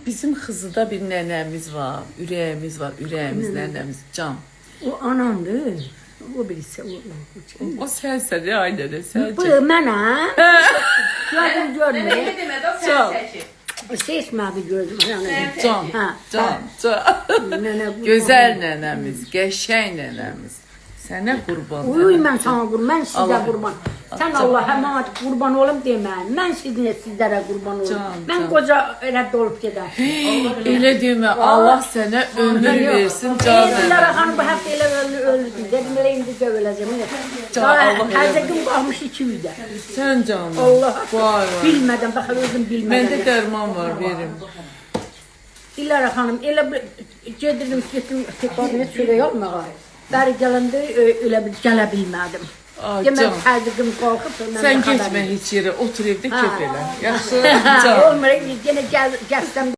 Bizim Xızıda bir nənəmiz var, ürəyimiz var, ürəyimiz nənəmiz Can. O anamdır. O birisi o. O sənsən, ailədə sən. Bu mənəm. Gözüm görmür. Ne demek o Can. sen seçin. Seçmədi gözüm. Can, Ha, Can, Can. Nənə bu. Gözəl nənəmiz, qəşəng nənəmiz. Sənə qurban. Uy mən sana qurban, mən sizə Allah. qurban. Sən Allah'a əmanət qurban olum demə. Mən sizlərə qurban olum. Can, Mən can. qoca rədd olub gedər. Elə demə, Allah sənə ömür versin, can Bunlara nənəm. xanım bu həftə elə öldü. Dedim elə indi dövüləcəm. Can, Allah Təzə elə. gün qalmış 200-də. Sən canım. Allah. Vay vay. Bilmədim, bax özüm bilmədim. Məndə dərman var, verim. Dilara xanım elə gedirdim, getdim kabinet çörək almağa. Bəri gələndə elə bir gələ bilmədim. Ay, Demək can. təzyiqim qalxıb. Sən getmə heç yerə, otur evdə kef elə. Yaxşı, can. Olmur, yenə gəlsəm